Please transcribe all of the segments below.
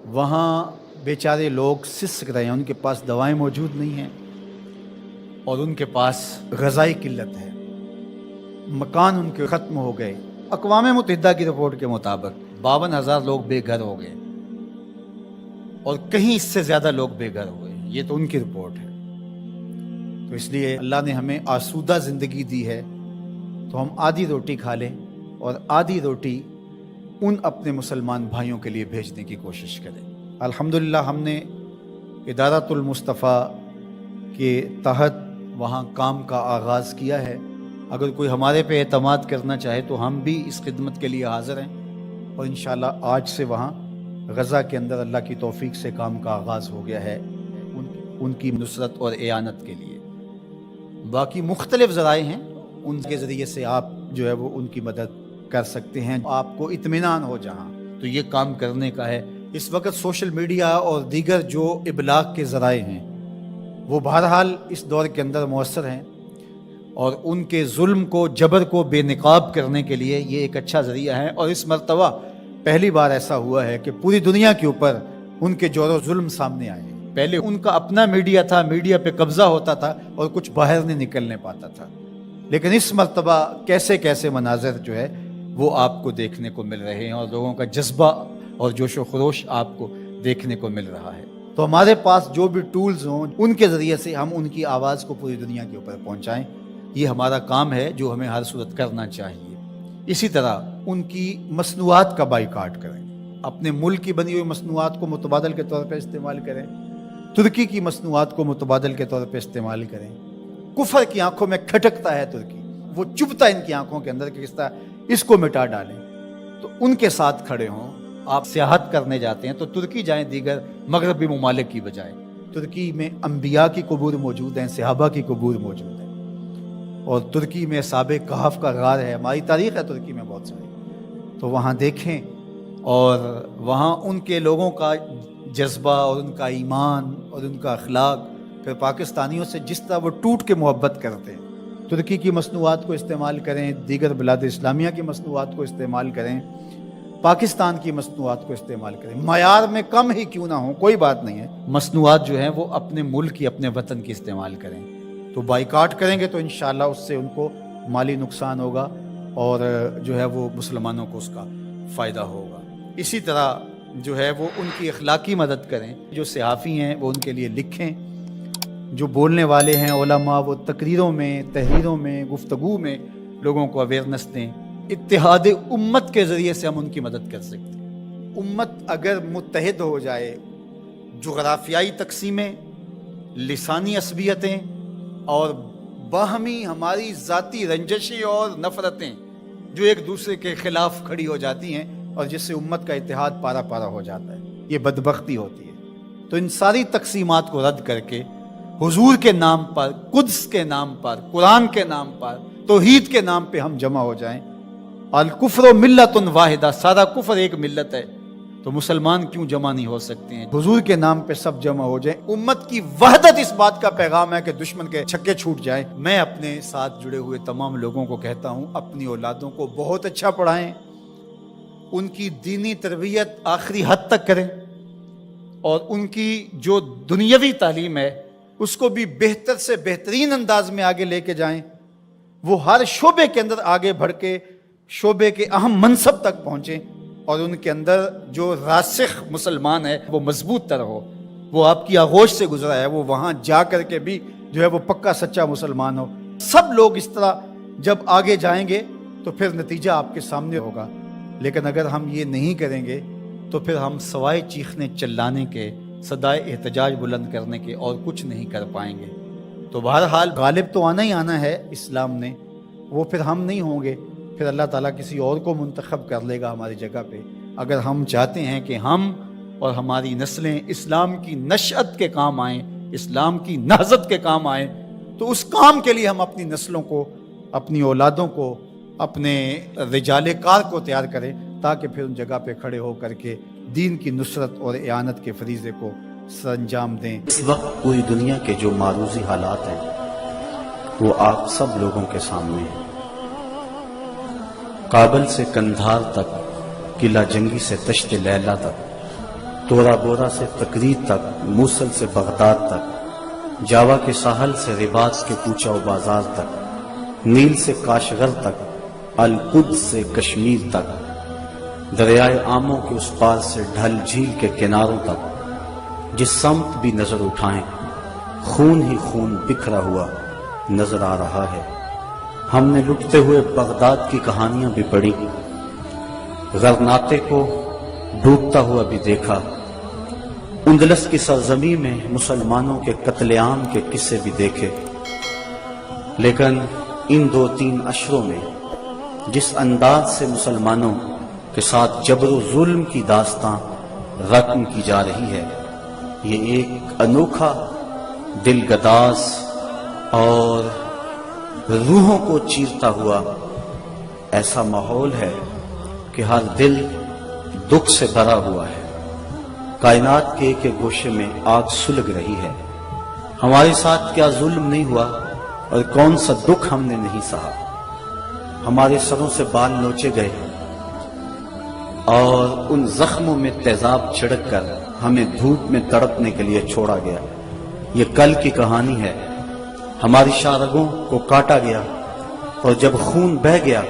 وہاں بیچارے لوگ سسک رہے ہیں، ان کے پاس دوائیں موجود نہیں ہیں اور ان کے پاس غذائی قلت ہے، مکان ان کے ختم ہو گئے۔ اقوام متحدہ کی رپورٹ کے مطابق 52,000 لوگ بے گھر ہو گئے اور کہیں اس سے زیادہ لوگ بے گھر ہو گئے، یہ تو ان کی رپورٹ ہے۔ تو اس لیے اللہ نے ہمیں آسودہ زندگی دی ہے تو ہم آدھی روٹی کھا لیں اور آدھی روٹی ان اپنے مسلمان بھائیوں کے لیے بھیجنے کی کوشش کریں۔ الحمدللہ ہم نے ادارۃ المصطفیٰ کے تحت وہاں کام کا آغاز کیا ہے۔ اگر کوئی ہمارے پہ اعتماد کرنا چاہے تو ہم بھی اس خدمت کے لیے حاضر ہیں، اور انشاءاللہ آج سے وہاں غزہ کے اندر اللہ کی توفیق سے کام کا آغاز ہو گیا ہے ان کی نصرت اور اعانت کے لیے۔ باقی مختلف ذرائع ہیں، ان کے ذریعے سے آپ جو ہے وہ ان کی مدد کر سکتے ہیں۔ آپ کو اطمینان ہو جہاں تو یہ کام کرنے کا ہے۔ اس وقت سوشل میڈیا اور دیگر جو ابلاغ کے ذرائع ہیں وہ بہرحال اس دور کے اندر مؤثر ہیں، اور ان کے ظلم کو، جبر کو بے نقاب کرنے کے لیے یہ ایک اچھا ذریعہ ہے۔ اور اس مرتبہ پہلی بار ایسا ہوا ہے کہ پوری دنیا کے اوپر ان کے جور و ظلم سامنے آئے۔ پہلے ان کا اپنا میڈیا تھا، میڈیا پہ قبضہ ہوتا تھا اور کچھ باہر نہیں نکلنے پاتا تھا، لیکن اس مرتبہ کیسے کیسے مناظر جو ہے وہ آپ کو دیکھنے کو مل رہے ہیں، اور لوگوں کا جذبہ اور جوش و خروش آپ کو دیکھنے کو مل رہا ہے۔ تو ہمارے پاس جو بھی ٹولز ہوں ان کے ذریعے سے ہم ان کی آواز کو پوری دنیا کے اوپر پہنچائیں، یہ ہمارا کام ہے جو ہمیں ہر صورت کرنا چاہیے۔ اسی طرح ان کی مصنوعات کا بائیکاٹ کریں، اپنے ملک کی بنی ہوئی مصنوعات کو متبادل کے طور پہ استعمال کریں، ترکی کی مصنوعات کو متبادل کے طور پہ استعمال کریں۔ کفر کی آنکھوں میں کھٹکتا ہے ترکی، وہ چبھتا ہے ان کی آنکھوں کے اندر کہ کس طرح اس کو مٹا ڈالیں، تو ان کے ساتھ کھڑے ہوں۔ آپ سیاحت کرنے جاتے ہیں تو ترکی جائیں دیگر مغربی ممالک کی بجائے۔ ترکی میں انبیاء کی قبور موجود ہیں، صحابہ کی قبور موجود ہیں، اور ترکی میں اصحاب کہف کا غار ہے، ہماری تاریخ ہے ترکی میں بہت ساری، تو وہاں دیکھیں اور وہاں ان کے لوگوں کا جذبہ اور ان کا ایمان اور ان کا اخلاق، پھر پاکستانیوں سے جس طرح وہ ٹوٹ کے محبت کرتے ہیں۔ ترکی کی مصنوعات کو استعمال کریں، دیگر بلاد اسلامیہ کی مصنوعات کو استعمال کریں، پاکستان کی مصنوعات کو استعمال کریں، معیار میں کم ہی کیوں نہ ہوں، کوئی بات نہیں ہے، مصنوعات جو ہیں وہ اپنے ملک کی، اپنے وطن کی استعمال کریں۔ تو بائیکاٹ کریں گے تو انشاءاللہ اس سے ان کو مالی نقصان ہوگا اور جو ہے وہ مسلمانوں کو اس کا فائدہ ہوگا۔ اسی طرح جو ہے وہ ان کی اخلاقی مدد کریں، جو صحافی ہیں وہ ان کے لیے لکھیں، جو بولنے والے ہیں علماء وہ تقریروں میں، تحریروں میں، گفتگو میں لوگوں کو اویئرنیس دیں۔ اتحاد امت کے ذریعے سے ہم ان کی مدد کر سکتے ہیں۔ امت اگر متحد ہو جائے، جغرافیائی تقسیمیں، لسانی عصبیتیں اور باہمی ہماری ذاتی رنجشیں اور نفرتیں جو ایک دوسرے کے خلاف کھڑی ہو جاتی ہیں اور جس سے امت کا اتحاد پارا پارا ہو جاتا ہے، یہ بدبختی ہوتی ہے۔ تو ان ساری تقسیمات کو رد کر کے حضور کے نام پر، قدس کے نام پر، قرآن کے نام پر، توحید کے نام پہ ہم جمع ہو جائیں۔ الکفر ملت واحدہ، سارا کفر ایک ملت ہے، تو مسلمان کیوں جمع نہیں ہو سکتے ہیں؟ حضور کے نام پہ سب جمع ہو جائیں۔ امت کی وحدت اس بات کا پیغام ہے کہ دشمن کے چھکے چھوٹ جائیں۔ میں اپنے ساتھ جڑے ہوئے تمام لوگوں کو کہتا ہوں، اپنی اولادوں کو بہت اچھا پڑھائیں، ان کی دینی تربیت آخری حد تک کریں، اور ان کی جو دنیاوی تعلیم ہے اس کو بھی بہتر سے بہترین انداز میں آگے لے کے جائیں۔ وہ ہر شعبے کے اندر آگے بڑھ کے شعبے کے اہم منصب تک پہنچیں، اور ان کے اندر جو راسخ مسلمان ہے وہ مضبوط تر ہو، وہ آپ کی آغوش سے گزرا ہے، وہ وہاں جا کر کے بھی جو ہے وہ پکا سچا مسلمان ہو۔ سب لوگ اس طرح جب آگے جائیں گے تو پھر نتیجہ آپ کے سامنے ہوگا، لیکن اگر ہم یہ نہیں کریں گے تو پھر ہم سوائے چیخنے چلانے کے، صدائے احتجاج بلند کرنے کے اور کچھ نہیں کر پائیں گے۔ تو بہرحال غالب تو آنا ہی آنا ہے اسلام نے، وہ پھر ہم نہیں ہوں گے، پھر اللہ تعالیٰ کسی اور کو منتخب کر لے گا ہماری جگہ پہ۔ اگر ہم چاہتے ہیں کہ ہم اور ہماری نسلیں اسلام کی نشأت کے کام آئیں، اسلام کی نہضت کے کام آئیں، تو اس کام کے لیے ہم اپنی نسلوں کو، اپنی اولادوں کو، اپنے رجال کار کو تیار کریں، تاکہ پھر ان جگہ پہ کھڑے ہو کر کے دین کی نصرت اور اعانت کے فریضے کو سر انجام دیں۔ اس وقت پوری دنیا کے جو معروضی حالات ہیں وہ آپ سب لوگوں کے سامنے ہیں۔ کابل سے کندھار تک، قلعہ جنگی سے تشت لیلہ تک، تورا بورا سے تقریر تک، موصل سے بغداد تک، جاوا کے ساحل سے رباط کے کوچہ و بازار تک، نیل سے کاشغر تک، القدس سے کشمیر تک، دریائے آموں کے اس پار سے ڈھل جھیل کے کناروں تک، جس سمت بھی نظر اٹھائیں خون ہی خون بکھرا ہوا نظر آ رہا ہے۔ ہم نے لٹتے ہوئے بغداد کی کہانیاں بھی پڑھی، غرناطے کو ڈوبتا ہوا بھی دیکھا، اندلس کی سرزمین میں مسلمانوں کے قتل عام کے قصے بھی دیکھے، لیکن ان 2-3 اشروں میں جس انداز سے مسلمانوں کے ساتھ جبر و ظلم کی داستاں رقم کی جا رہی ہے، یہ ایک انوکھا، دل گداز اور روحوں کو چیرتا ہوا ایسا ماحول ہے کہ ہر دل دکھ سے بھرا ہوا ہے۔ کائنات کے ایک گوشے میں آگ سلگ رہی ہے۔ ہمارے ساتھ کیا ظلم نہیں ہوا اور کون سا دکھ ہم نے نہیں سہا۔ ہمارے سروں سے بال نوچے گئے اور ان زخموں میں تیزاب چھڑک کر ہمیں دھوپ میں تڑپنے کے لیے چھوڑا گیا۔ یہ کل کی کہانی ہے۔ ہماری شارگوں کو کاٹا گیا اور جب خون بہہ گیا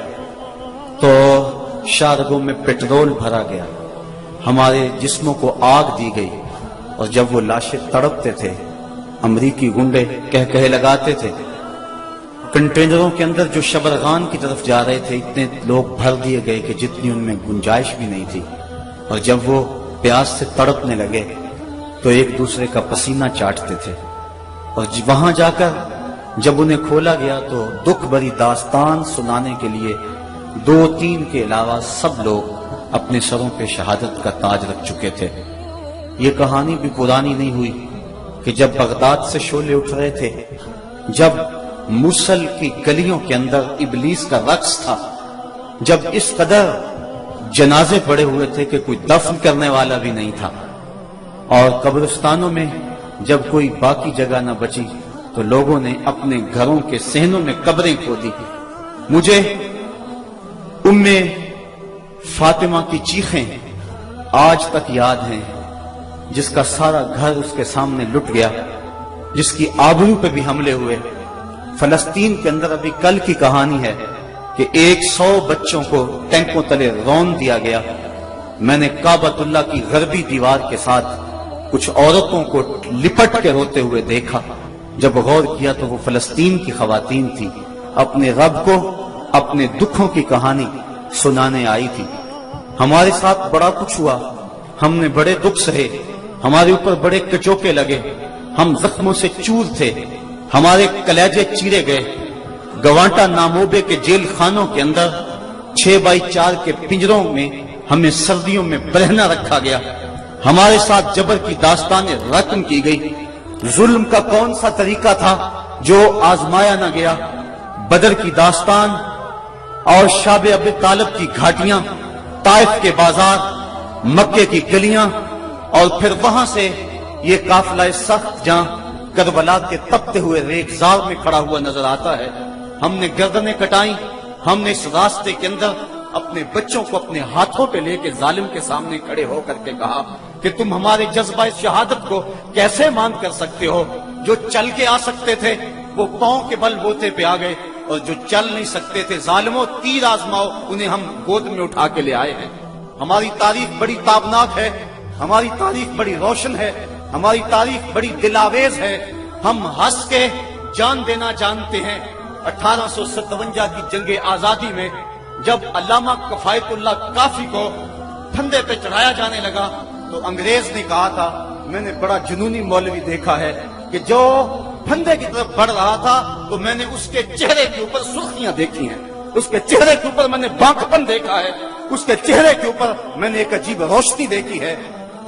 تو شارگوں میں پٹرول بھرا گیا، ہمارے جسموں کو آگ دی گئی، اور جب وہ لاشیں تڑپتے تھے امریکی گنڈے کہہ لگاتے تھے۔ کنٹینروں کے اندر جو شبرغان کی طرف جا رہے تھے اتنے لوگ بھر دیے گئے کہ جتنی ان میں گنجائش بھی نہیں تھی، اور جب وہ پیاس سے تڑپنے لگے تو ایک دوسرے کا پسینہ چاٹتے تھے، اور وہاں جا کر جب انہیں کھولا گیا تو دکھ بھری داستان سنانے کے لیے 2-3 کے علاوہ سب لوگ اپنے سروں پہ شہادت کا تاج رکھ چکے تھے۔ یہ کہانی بھی پرانی نہیں ہوئی کہ جب بغداد سے شعلے اٹھ رہے تھے، جب موصل کی گلیوں کے اندر ابلیس کا رقص تھا، جب اس قدر جنازے پڑے ہوئے تھے کہ کوئی دفن کرنے والا بھی نہیں تھا، اور قبرستانوں میں جب کوئی باقی جگہ نہ بچی تو لوگوں نے اپنے گھروں کے صحنوں میں قبریں کھودی۔ مجھے ام فاطمہ کی چیخیں آج تک یاد ہیں، جس کا سارا گھر اس کے سامنے لٹ گیا، جس کی آبرو پہ بھی حملے ہوئے۔ فلسطین کے اندر ابھی کل کی کہانی ہے کہ 100 بچوں کو ٹینکوں تلے رون دیا گیا۔ میں نے کعبۃ اللہ کی غربی دیوار کے ساتھ کچھ عورتوں کو لپٹ کے روتے ہوئے دیکھا۔ جب غور کیا تو وہ فلسطین کی خواتین تھی، اپنے رب کو اپنے دکھوں کی کہانی سنانے آئی تھی۔ ہمارے ساتھ بڑا کچھ ہوا، ہم نے بڑے دکھ سہے، ہمارے اوپر بڑے کچوکے لگے، ہم زخموں سے چور تھے، ہمارے کلیجے چیرے گئے۔ گوانٹا ناموبے کے جیل خانوں کے اندر 6x4 کے پنجروں میں ہمیں سردیوں میں برہنہ رکھا گیا۔ ہمارے ساتھ جبر کی داستانیں رقم کی گئی۔ ظلم کا کون سا طریقہ تھا جو آزمایا نہ گیا؟ بدر کی داستان اور شاب ابی طالب کی گھاٹیاں، طائف کے بازار، مکے کی گلیاں، اور پھر وہاں سے یہ قافلہ سخت جہاں کربلا کے تپتے ہوئے ریگزار میں کھڑا ہوا نظر آتا ہے۔ ہم نے گردنیں کٹائیں، ہم نے اس راستے کے اندر اپنے بچوں کو اپنے ہاتھوں پہ لے کے ظالم کے سامنے کھڑے ہو کر کے کہا کہ تم ہمارے جذبہ شہادت کو کیسے مان کر سکتے ہو؟ جو چل کے آ سکتے تھے وہ پاؤں کے بل بوتے پہ آ گئے، اور جو چل نہیں سکتے تھے ظالموں تیر آزماؤ، انہیں ہم گود میں اٹھا کے لے آئے ہیں۔ ہماری تاریخ بڑی تابناک ہے، ہماری تاریخ بڑی روشن ہے، ہماری تاریخ بڑی دلاویز ہے۔ ہم ہنس کے جان دینا جانتے ہیں۔ 1857 کی جنگ آزادی میں جب علامہ کفایت اللہ کافی کو پھندے پہ چڑھایا جانے لگا تو انگریز نے کہا تھا، میں نے بڑا جنونی مولوی دیکھا ہے کہ جو پھندے کی طرف بڑھ رہا تھا تو میں نے اس کے چہرے کے اوپر سرخیاں دیکھی ہیں، اس کے چہرے کے اوپر میں نے بانکپن دیکھا ہے، اس کے چہرے کے اوپر میں نے ایک عجیب روشنی دیکھی ہے۔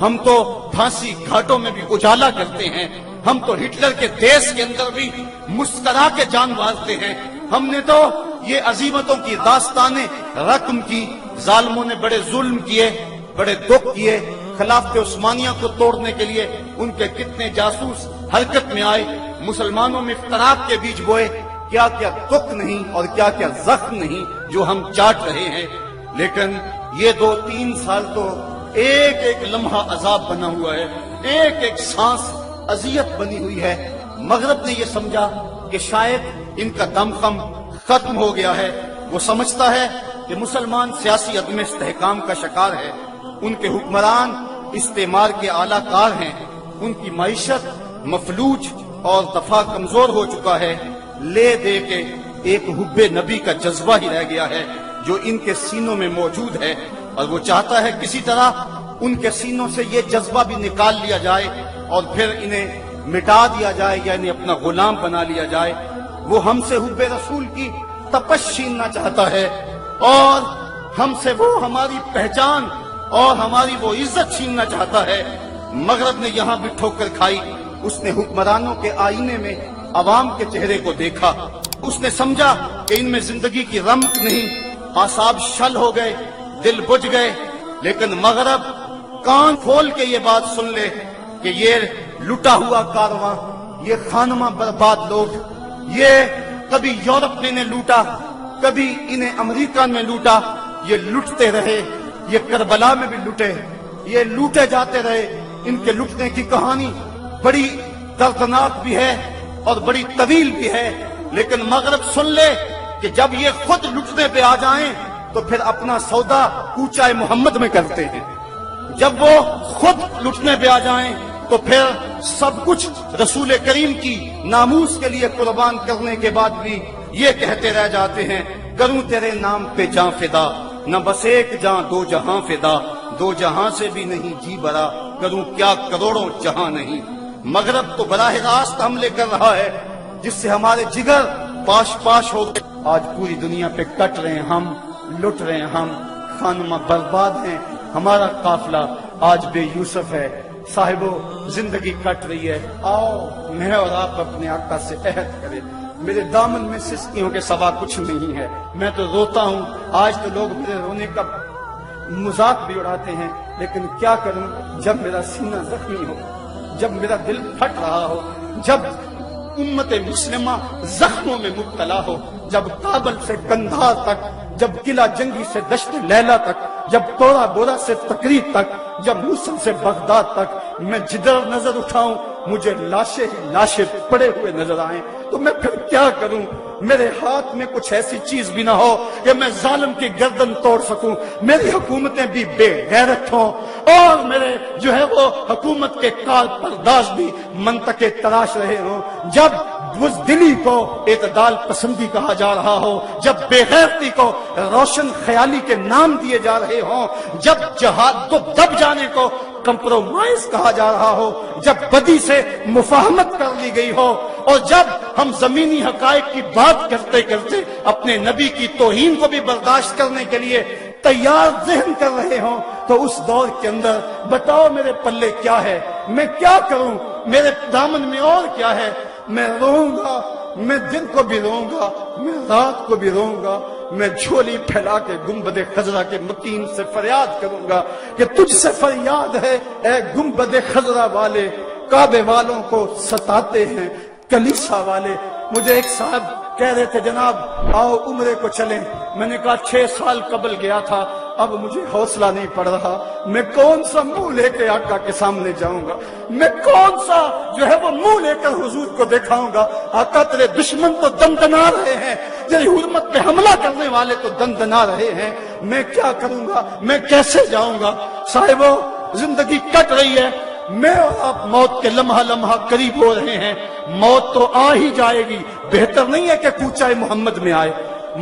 ہم تو پھانسی گھاٹوں میں بھی اجالا کرتے ہیں، ہم تو ہٹلر کے دیش کے اندر بھی مسکرا کے جان مارتے ہیں۔ ہم نے تو یہ عظیمتوں کی داستانیں رقم کی۔ ظالموں نے بڑے ظلم کیے، بڑے دکھ کیے، خلافت عثمانیہ کو توڑنے کے لیے ان کے کتنے جاسوس حرکت میں آئے، مسلمانوں میں افتراق کے بیج بوئے۔ کیا کیا دکھ نہیں اور کیا کیا زخم نہیں جو ہم چاٹ رہے ہیں۔ لیکن یہ 2-3 سال تو ایک ایک لمحہ عذاب بنا ہوا ہے، ایک ایک سانس اذیت بنی ہوئی ہے۔ مغرب نے یہ سمجھا کہ شاید ان کا دم خم ختم ہو گیا ہے۔ وہ سمجھتا ہے کہ مسلمان سیاسی عدم استحکام کا شکار ہے، ان کے حکمران استعمار کے اعلی کار ہیں، ان کی معیشت مفلوج اور دفاع کمزور ہو چکا ہے، لے دے کے ایک حب نبی کا جذبہ ہی رہ گیا ہے جو ان کے سینوں میں موجود ہے، اور وہ چاہتا ہے کسی طرح ان کے سینوں سے یہ جذبہ بھی نکال لیا جائے اور پھر انہیں مٹا دیا جائے یا انہیں اپنا غلام بنا لیا جائے۔ وہ ہم سے حب رسول کی تپش چھیننا چاہتا ہے اور ہم سے وہ ہماری پہچان اور ہماری وہ عزت چھیننا چاہتا ہے۔ مغرب نے یہاں بھی ٹھوکر کھائی، اس نے حکمرانوں کے آئینے میں عوام کے چہرے کو دیکھا، اس نے سمجھا کہ ان میں زندگی کی رمق نہیں، اعصاب شل ہو گئے، دل بجھ گئے۔ لیکن مغرب کان کھول کے یہ بات سن لے کہ یہ لٹا ہوا کارواں، یہ خانمہ برباد لوگ، یہ کبھی یورپ نے انہیں لوٹا، کبھی انہیں امریکہ میں لوٹا، یہ لٹتے رہے، یہ کربلا میں بھی لٹے، یہ لوٹے جاتے رہے۔ ان کے لٹنے کی کہانی بڑی دردناک بھی ہے اور بڑی طویل بھی ہے، لیکن مغرب سن لے کہ جب یہ خود لٹنے پہ آ جائیں تو پھر اپنا سودا کوچہ محمد میں کرتے ہیں، جب وہ خود لٹنے پہ آ جائیں تو پھر سب کچھ رسول کریم کی ناموس کے لیے قربان کرنے کے بعد بھی یہ کہتے رہ جاتے ہیں، کروں تیرے نام پہ جاں فدا، نہ بس ایک جاں دو جہاں فدا، دو جہاں سے بھی نہیں جی برا، کروں کیا کروڑوں جہاں نہیں۔ مغرب تو براہ راست حملے کر رہا ہے جس سے ہمارے جگر پاش پاش ہو گئے۔ آج پوری دنیا پہ کٹ رہے ہیں ہم، لٹ رہے ہیں ہم، خانمہ برباد ہیں، ہمارا قافلہ آج بے یوسف ہے۔ صاحبو، زندگی کٹ رہی ہے، آؤ میں اور آپ اپنے آقا سے عہد کریں۔ میرے دامن میں سسکیوں کے سوا کچھ نہیں ہے، میں تو روتا ہوں۔ آج تو لوگ میرے رونے کا مذاق بھی اڑاتے ہیں، لیکن کیا کروں جب میرا سینہ زخمی ہو، جب میرا دل پھٹ رہا ہو، جب امت مسلمہ زخموں میں مبتلا ہو، جب کابل سے کندھار تک، جب قلعہ جنگی سے دشت لیلا تک، جب تورا بورا سے تقریر تک، جب موصل سے بغداد تک میں جدھر نظر اٹھاؤں مجھے لاشیں ہی لاشیں پڑے ہوئے نظر آئیں، تو میں پھر کیا کروں؟ میرے ہاتھ میں کچھ ایسی چیز بھی نہ ہو کہ میں ظالم کی گردن توڑ سکوں، میری حکومتیں بھی بے غیرت ہوں اور میرے جو ہے وہ حکومت کے کار پرداز بھی منطقے تراش رہے ہوں۔ جب بزدلی کو اعتدال پسندی کہا جا رہا ہو، جب بے غیرتی کو روشن خیالی کے نام دیے جا رہے ہوں، جب جہاد کو دب جانے کو کمپرومائز کہا جا رہا ہو، جب بدی سے مفاہمت کر لی گئی ہو، اور جب ہم زمینی حقائق کی بات کرتے کرتے اپنے نبی کی توہین کو بھی برداشت کرنے کے لیے تیار ذہن کر رہے ہوں، تو اس دور کے اندر بتاؤ میرے پلے کیا ہے؟ میں کیا کروں؟ میرے دامن میں اور کیا ہے؟ میں روؤں گا، میں دن کو بھی روؤں گا، میں رات کو بھی روؤں گا، میں جھولی پھیلا کے گنبد خضرا کے متین سے فریاد کروں گا کہ تجھ سے فریاد ہے اے گنبد خضرا والے، کعبے والوں کو ستاتے ہیں کلیسا والے۔ مجھے ایک صاحب کہہ رہے تھے جناب آؤ عمرے کو چلیں، میں نے کہا 6 سال قبل گیا تھا، اب مجھے حوصلہ نہیں پڑ رہا، میں کون سا منہ لے کے آقا کے سامنے جاؤں گا، میں کون سا جو ہے وہ منہ لے کر حضور کو دکھاؤں گا؟ آقا تیرے دشمن تو دندنا رہے ہیں، تیری حرمت پہ حملہ کرنے والے تو دندنا رہے ہیں، میں کیا کروں گا؟ میں کیسے جاؤں گا؟ صاحبو، زندگی کٹ رہی ہے، میں اور آپ موت کے لمحہ لمحہ قریب ہو رہے ہیں، موت تو آ ہی جائے گی، بہتر نہیں ہے کہ کوچہ محمد میں آئے،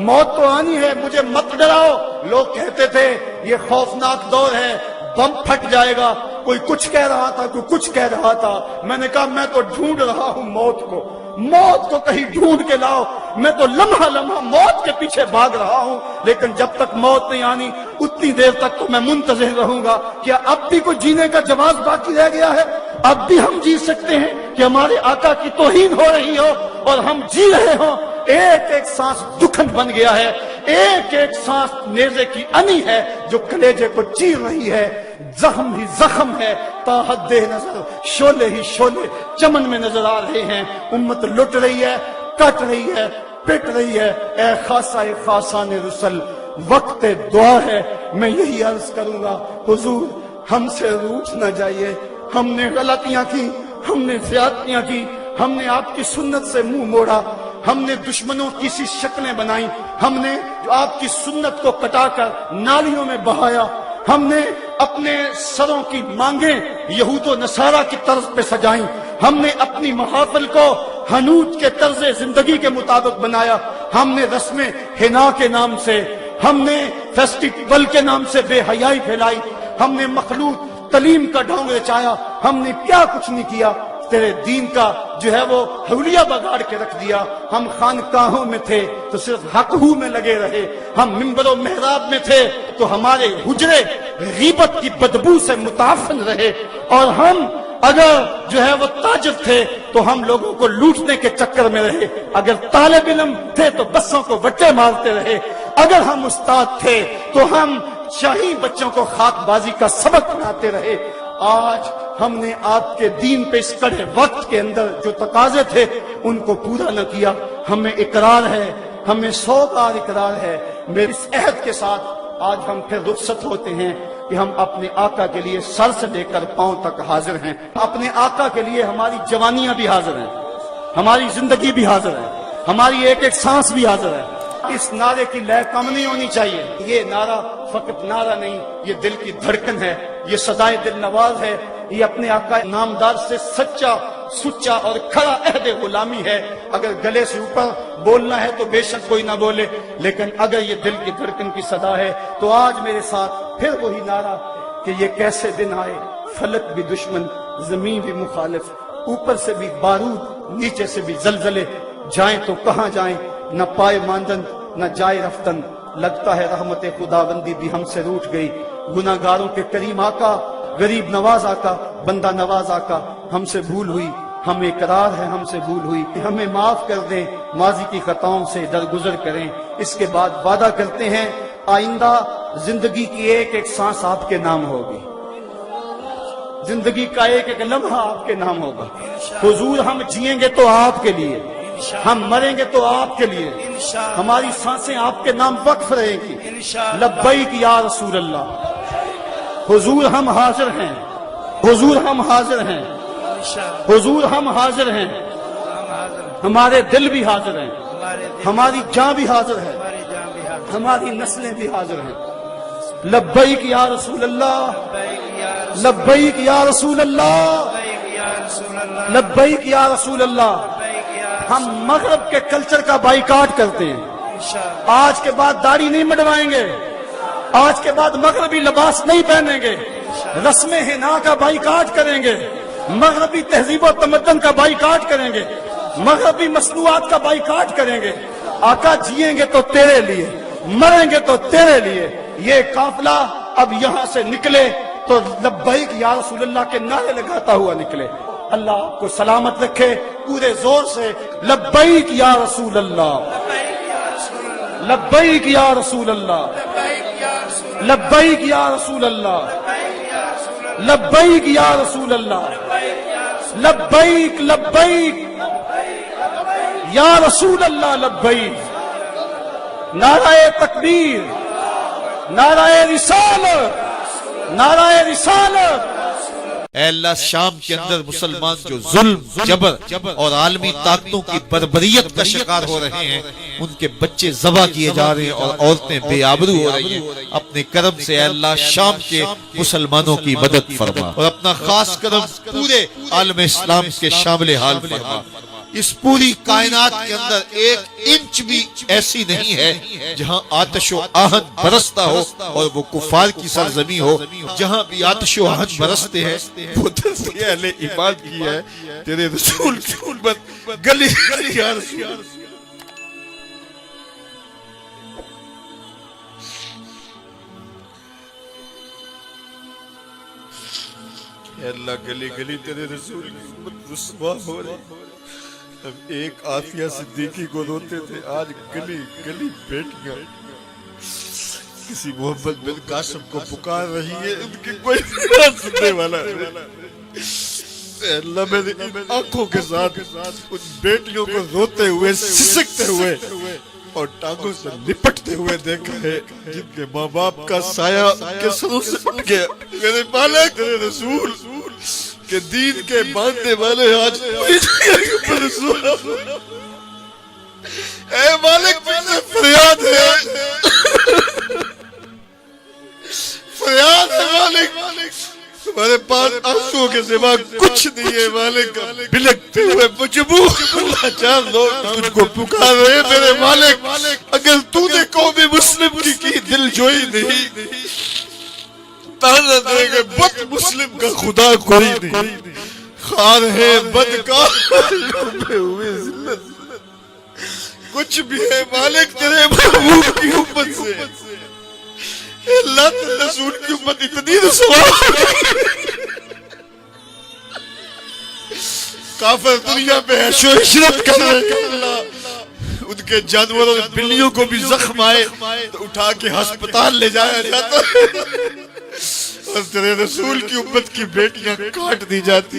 موت تو آنی ہے، مجھے مت ڈراؤ۔ لوگ کہتے تھے یہ خوفناک دور ہے، بم پھٹ جائے گا، کوئی کچھ کہہ رہا تھا، کوئی کچھ کہہ رہا تھا، میں نے کہا میں تو ڈھونڈ رہا ہوں موت کو، موت کو کہیں ڈھونڈ کے لاؤ، میں تو لمحہ لمحہ موت کے پیچھے بھاگ رہا ہوں، لیکن جب تک موت نہیں آنی اتنی دیر تک تو میں منتظر رہوں گا۔ کیا اب بھی کوئی جینے کا جواز باقی رہ گیا ہے؟ اب بھی ہم جی سکتے ہیں کہ ہمارے آقا کی توہین ہو رہی ہو اور ہم جی رہے ہوں؟ ایک ایک سانس دکھن بن گیا ہے، ایک ایک سانس نیزے کی انی ہے جو کلیجے کو چیر رہی ہے، زخم ہی زخم ہے، تا حد نظر شعلے ہی شعلے چمن میں نظر آ رہے ہیں، امت لٹ رہی ہے، کٹ رہی ہے، پٹ رہی ہے۔ اے خاصہ خاصان رسل، وقت دعا ہے، میں یہی عرض کروں گا حضور ہم سے روٹ نہ جائیے. ہم نے غلطیاں کی, ہم نے زیادتیاں کی, ہم نے آپ کی سنت سے منہ موڑا, ہم نے دشمنوں کی سی شکلیں بنائی, ہم نے جو آپ کی سنت کو کٹا کر نالیوں میں بہایا, ہم نے اپنے سروں کی مانگیں یہود و نصارہ کی طرز پہ سجائیں, ہم نے اپنی محافل کو حنوت کے طرز زندگی کے مطابق بنایا, ہم نے رسمیں حنا کے نام سے, ہم نے فیسٹیول کے نام سے بے حیائی پھیلائی, ہم نے مخلوط تعلیم کا ڈھونگ رچایا, ہم نے کیا کچھ نہیں کیا. تیرے دین کا جو ہے وہ حولیہ بگاڑ کے رکھ دیا. ہم خانقاہوں میں تھے تو صرف حق ہو میں لگے رہے, ہم منبر و محراب میں تھے تو ہمارے حجرے غیبت کی بدبو سے متعفن رہے, اور ہم اگر جو ہے وہ تاجر تھے تو ہم لوگوں کو لوٹنے کے چکر میں رہے, اگر طالب علم تھے تو بسوں کو وٹے مارتے رہے, اگر ہم استاد تھے تو ہم شاہی بچوں کو خاک بازی کا سبق پڑھاتے رہے. آج ہم نے آپ کے دین پہ اس کڑے وقت کے اندر جو تقاضے تھے ان کو پورا نہ کیا. ہمیں اقرار ہے, ہمیں 100 بار اقرار ہے. میرے اس عہد کے ساتھ آج ہم پھر رخصت ہوتے ہیں کہ ہم اپنے آقا کے لیے سر سے لے کر پاؤں تک حاضر ہیں. اپنے آقا کے لیے ہماری جوانیاں بھی حاضر ہیں, ہماری زندگی بھی حاضر ہے, ہماری ایک ایک سانس بھی حاضر ہے. اس نعرے کی لے کم نہیں ہونی چاہیے. یہ نعرہ فقط نعرہ نہیں, یہ دل کی دھڑکن ہے, یہ صدائے دل نواز ہے, یہ اپنے آقا نامدار سے سچا سچا اور کھڑا عہد غلامی ہے. اگر گلے سے اوپر بولنا ہے تو بے شک کوئی نہ بولے, لیکن اگر یہ دل کی دھڑکن کی صدا ہے تو آج میرے ساتھ پھر وہی نعرہ کہ یہ کیسے دن آئے, فلک بھی دشمن, زمین بھی مخالف, اوپر سے بھی بارود, نیچے سے بھی زلزلے, جائیں تو کہاں جائیں, نہ پائے ماندن نہ جائے رفتن, لگتا ہے رحمت خداوندی بھی ہم سے روٹ گئی. گناہگاروں کے کریم آقا, غریب نواز آقا, بندہ نواز آقا, ہم سے بھول ہوئی, ہمیں اقرار ہے ہم سے بھول ہوئی, ہمیں معاف کر دیں, ماضی کی خطاؤں سے درگزر کریں. اس کے بعد وعدہ کرتے ہیں آئندہ زندگی کی ایک ایک سانس آپ کے نام ہوگی, زندگی کا ایک ایک لمحہ آپ کے نام ہوگا. حضور ہم جئیں گے تو آپ کے لیے, ہم مریں گے تو آپ کے لیے, ہماری سانسیں آپ کے نام وقف رہیں گی. لبیک یا رسول اللہ. حضور ہم حاضر ہیں, حضور ہم حاضر ہیں, حضور ہم حاضر ہیں, ہمارے دل بھی حاضر ہیں, ہماری جان بھی حاضر ہے, ہماری نسلیں بھی حاضر ہیں. لبیک یا رسول اللہ, لبیک یا رسول اللہ, لبیک یا رسول اللہ. ہم مغرب کے کلچر کا بائیکاٹ کرتے ہیں. آج کے بعد داڑھی نہیں مڈوائیں گے, آج کے بعد مغربی لباس نہیں پہنیں گے, رسم حنا کا بائیکاٹ کریں گے, مغربی تہذیب و تمدن کا بائیکاٹ کریں گے, مغربی مصنوعات کا بائیکاٹ کریں گے. آقا جئیں گے تو تیرے لیے, مریں گے تو تیرے لیے. یہ قافلہ اب یہاں سے نکلے تو لبیک یا رسول اللہ کے نعرے لگاتا ہوا نکلے. اللہ آپ کو سلامت رکھے. پورے زور سے لبیک یا رسول اللہ, لبیک یا رسول اللہ, لبیک یا رسول اللہ, لبیک یا رسول اللہ, لبیک لبیک یا رسول اللہ, لبیک. نعرہ تکبیر, نعرہ رسالت, نعرہ رسالت. اے اللہ شام کے اندر مسلمان جو ظلم, جبر اور عالمی طاقتوں کی بربریت کا شکار ہو رہے ہیں, ان کے بچے ذبح کیے جا رہے ہیں اور عورتیں بے آبرو ہو رہی ہیں, اپنے کرم سے اے اللہ شام کے مسلمانوں کی مدد فرما, اور اپنا خاص کرم پورے عالم اسلام کے شامل حال فرما. اس پوری کائنات کے اندر ایک انچ بھی ایسی نہیں ہے جہاں آتش و آہن برستا ہو اور وہ کفار کی سرزمین ہو. جہاں بھی آتش و آہن برستے ہیں وہ دل اہل ایمان کی ہے. تیرے رسول کی امت گلی گلی یا رسول. اے اللہ گلی گلی تیرے رسول کی امت رسوا ہو رہی. اب ایک عافیہ صدیقی کو روتے تھے, آج گلی گلی بیٹیاں کسی محمد بن قاسم کو پکار رہی ہے, ان کی کوئی سننے والا اللہ میں نے آنکھوں کے ساتھ ان بیٹیوں کو روتے ہوئے سسکتے ہوئے اور ٹانگوں سے لپٹتے ہوئے دیکھا ہے جن کے ماں باپ کا سایہ ان کے سروں سے اٹھ گیا. میرے مالک تیرے رسول کے دین کے باندھنے والے آج اے مالک مجھے فریاد ہے, فریاد ہے مالک, تمہارے پاس آنسوؤں کے سوا کچھ نہیں ہے مالک. بلکتے ہوئے مجبور لاچار لوگ تجھ کو پکار رہے میرے مالک. اگر تو نے قوم مسلم کی دل جوئی نہیں, تانا دے گے بد مسلم کا خدا کوئی نہیں. خار ہے بدکار میں ہوئے ذلت, کچھ بھی ہے مالک تیرے محبوب کی امت سے. اللہ تیرے رسول کی امت اتنی رسوا, کافر دنیا میں عیش و عشرت کر رہے ہیں, ان کے جانوروں بلیوں کو بھی زخم آئے تو اٹھا کے ہسپتال لے جایا جاتا ہے, اور تیرے رسول کی امت کی بیٹیاں کاٹ دی جاتی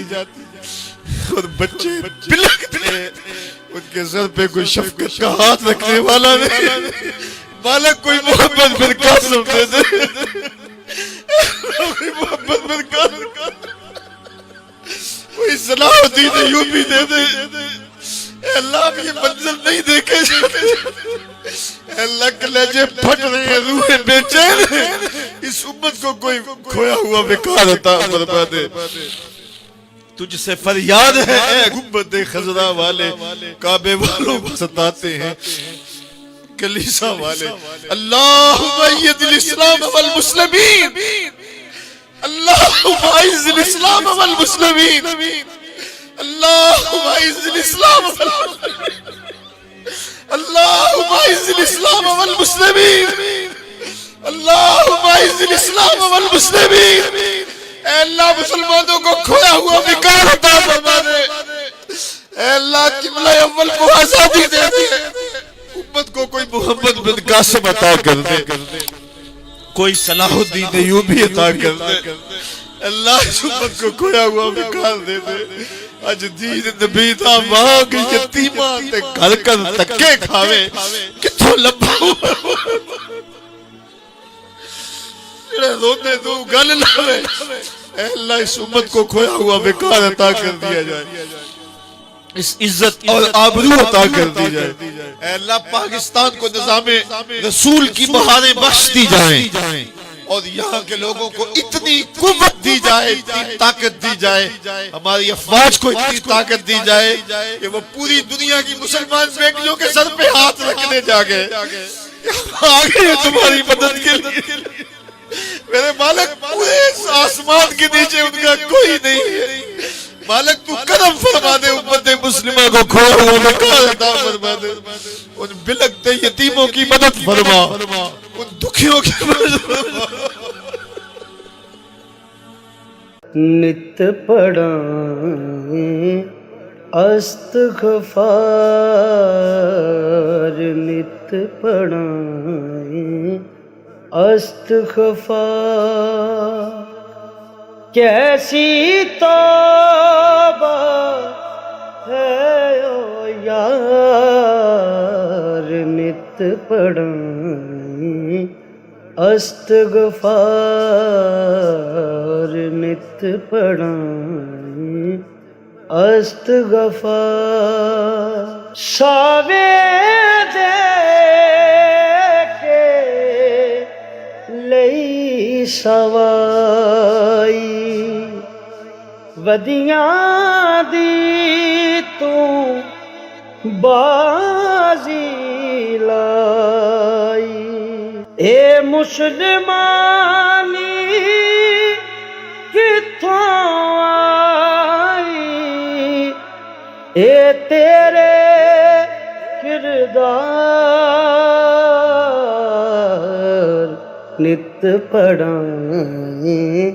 اور بچے بلکتے ہیں, ان کے سر پہ کوئی شفقت کا ہاتھ رکھنے والا نہیں. مالک کوئی محمد بن قاسم دے دے, کوئی محمد بن قاسم, کوئی صلاح الدین ایوبی دے دے. اے اللہ اب یہ منظر نہیں دیکھے جاتے, اے اللہ کلیجے پھٹ رہے ہیں, روحیں بے چین ہیں. اس امت کو کوئی کھویا ہوا بیکار عطا فرما دے. تجھ سے فریاد ہے اے گنبد خضرا والے, کعبے والوں کو ستاتے ہیں کلیسا والے. اللہم اید الاسلام والمسلمین, اللہم اعز الاسلام والمسلمین, اللہم اعز الاسلام والمسلمین, اللہم اعز الاسلام والمسلمین, اللہم اعز الاسلام والمسلمین. اے اللہ مسلمانوں کو کھویا ہوا بیکار عطا فرما دے. اے اللہ قبلہ اول کو آزادی دے دے. امت کو کوئی محمد بن قاسم عطا کر دے, کوئی صلاح الدین ایوبی عطا کر دے. اللہ اس امت کو کھویا ہوا بیکار دے دے. اج دین نبی دا مانگ یتیماں تے گھر کر تکے کھاوے کتھوں لبھا میرے رونے دو گل لاوے. اے اللہ اس امت کو کھویا ہوا بیکار عطا کر دیا جائے, اس عزت اور آبرو عطا کر دی جائے. اے اللہ پاکستان کو نظام رسول کی بہاریں بخش دی جائیں, اور یہاں کے لوگوں کو اتنی قوت دی جائے, اتنی طاقت دی جائے, ہماری افواج کو اتنی طاقت دی جائے کہ وہ پوری دنیا کی مسلمان بیٹیوں کے سر پہ ہاتھ رکھنے جا گئے آگے تمہاری مدد کے لیے. میرے مالک پورے آسمان کے نیچے ان کا کوئی نہیں ہے. مالک تو کرم فرما دے, امت مسلمہ کو کھویا ہوا بیکار عطا فرما دے. ان بلکتے یتیموں کی مدد فرما, ان دکھیوں کی مدد فرما. نت پڑھائیں استغفار, نت پڑھائیں استغفار. کیسی توبہ ہے او یار, نت پڑھائیں استغفار, نت پڑھائیں استغفار. ساوے دے کے لئی سوائی, ودیاں دی تو بازی لائی. اے مسلمانی کتھوں آئی, اے تیرے کردار, نت پڑھائیں